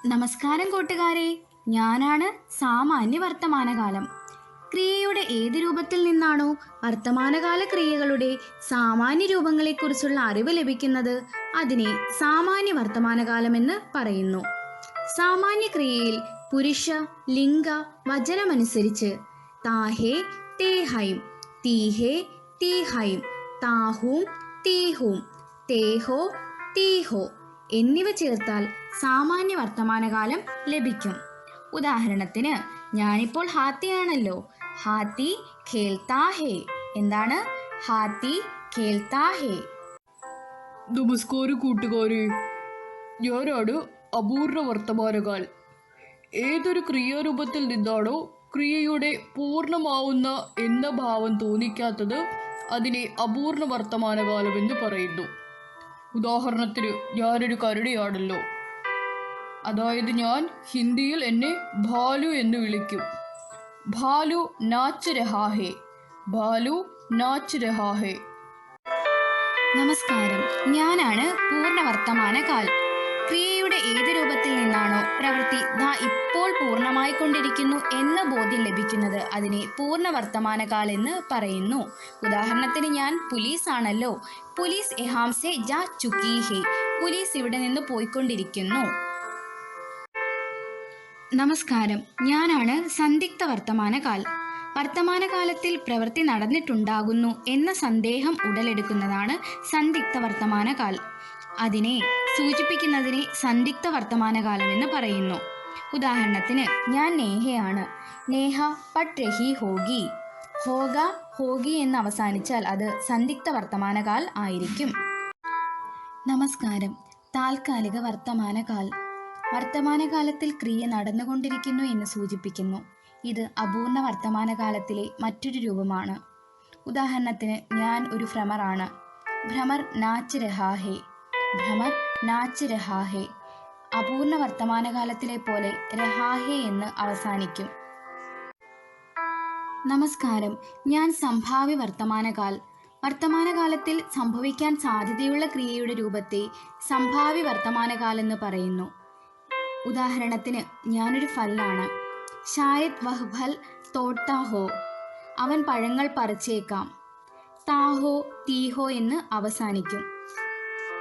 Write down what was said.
നമസ്കാരം കൂട്ടുകാരെ, ഞാനാണ് സാമാന്യ വർത്തമാനകാലം. ക്രിയയുടെ ഏത് രൂപത്തിൽ നിന്നാണോ വർത്തമാനകാല ക്രിയകളുടെ സാമാന്യ രൂപങ്ങളെക്കുറിച്ചുള്ള അറിവ് ലഭിക്കുന്നത് അതിനെ സാമാന്യ വർത്തമാനകാലമെന്ന് പറയുന്നു. സാമാന്യ ക്രിയയിൽ പുരുഷ ലിംഗ വചനമനുസരിച്ച് താഹേ തേഹൈം, തീഹേ തീഹൈം, താഹൂം തീഹൂം, തേഹോ തീഹോ എന്നിവ ചേർത്താൽ സാമാന്യ വർത്തമാനകാലം ലഭിക്കും. ഉദാഹരണത്തിന്, ഞാനിപ്പോൾ ഹാത്തിയാണല്ലോ. ഹാത്തി ഖേൽത്താ ഹേ. എന്താണ് ഹാത്തി ഖേൽത്താ ഹേ? നമസ്കാരം കൂട്ടുകാരെ, ഞാനാണ് അപൂർണ വർത്തമാനകാൽ. ഏതൊരു ക്രിയാരൂപത്തിൽ നിന്നാണോ ക്രിയയുടെ പൂർണ്ണമാവുന്ന എന്ന ഭാവം തോന്നിക്കാത്തത് അതിനെ അപൂർണ വർത്തമാനകാലമെന്ന് പറയുന്നു. ഉദാഹരണത്തിന്, ഞാനൊരു കരടിയാണല്ലോ. അതായത് ഞാൻ ഹിന്ദിയിൽ എന്നെ ഭാലു എന്ന് വിളിക്കും. ഭാലു നാച്ച് രഹാ ഹേ, ഭാലു നാച്ച് രഹാ ഹേ. നമസ്കാരം, ഞാനാണ് പൂർണ്ണ വർത്തമാനകാൽ. ക്രിയയുടെ ഏത് രൂപത്തിൽ നിന്നാണോ പ്രവൃത്തി ദാ ഇപ്പോൾ പൂർണ്ണമായി കൊണ്ടിരിക്കുന്നു എന്ന ബോധ്യം ലഭിക്കുന്നത് അതിനെ പൂർണ്ണ വർത്തമാനകാൽ എന്ന് പറയുന്നു. ഉദാഹരണത്തിന്, ഞാൻ പുലീസ് ആണല്ലോ. പുലീസ് യഹാം സേ ജാ ചുക്കി ഹേ. പുലീസ് ഇവിടെ നിന്ന് പോയിക്കൊണ്ടിരിക്കുന്നു. നമസ്കാരം, ഞാനാണ് സന്ദിഗ്ധ വർത്തമാനകാൽ. വർത്തമാനകാലത്തിൽ പ്രവൃത്തി നടന്നിട്ടുണ്ടാകുന്നു എന്ന സന്ദേഹം ഉടലെടുക്കുന്നതാണ് സന്ദിഗ്ധ വർത്തമാനകാൽ. അതിനെ സൂചിപ്പിക്കുന്നതിനെ സന്ദിഗ്ധ വർത്തമാനകാലം എന്ന് പറയുന്നു. ഉദാഹരണത്തിന്, ഞാൻ നേഹയാണ്. നേഹ പട്ട് രഹി ഹോഗി. ഹോഗ ഹോഗി എന്ന് അവസാനിച്ചാൽ അത് സന്ദിഗ്ധ വർത്തമാനകാൽ ആയിരിക്കും. നമസ്കാരം, താൽക്കാലിക വർത്തമാനകാൽ. വർത്തമാനകാലത്തിൽ ക്രിയ നടന്നുകൊണ്ടിരിക്കുന്നു എന്ന് സൂചിപ്പിക്കുന്നു. ഇത് അപൂർണ വർത്തമാനകാലത്തിലെ മറ്റൊരു രൂപമാണ്. ഉദാഹരണത്തിന്, ഞാൻ ഒരു ഭ്രമറാണ്. ഭ്രമർ നാച്ച് രഹാ ഹേ. ഭ്രമർ നാച്ച് രഹാ ഹേ അപൂർണ വർത്തമാനകാലത്തിലെ പോലെ രഹാഹേ എന്ന് അവസാനിക്കും. നമസ്കാരം, ഞാൻ സംഭാവ്യ വർത്തമാനകാൽ. വർത്തമാനകാലത്തിൽ സംഭവിക്കാൻ സാധ്യതയുള്ള ക്രിയയുടെ രൂപത്തെ സംഭാവ്യ വർത്തമാനകാലെന്ന് പറയുന്നു. ഉദാഹരണത്തിന്, ഞാനൊരു ഫലാണ്. ഷായത് വഹ് ഫൽ തോട്ടാ ഹോ. അവൻ പഴങ്ങൾ പറിച്ചേക്കാം. താഹോ തീഹോ എന്ന് അവസാനിക്കും.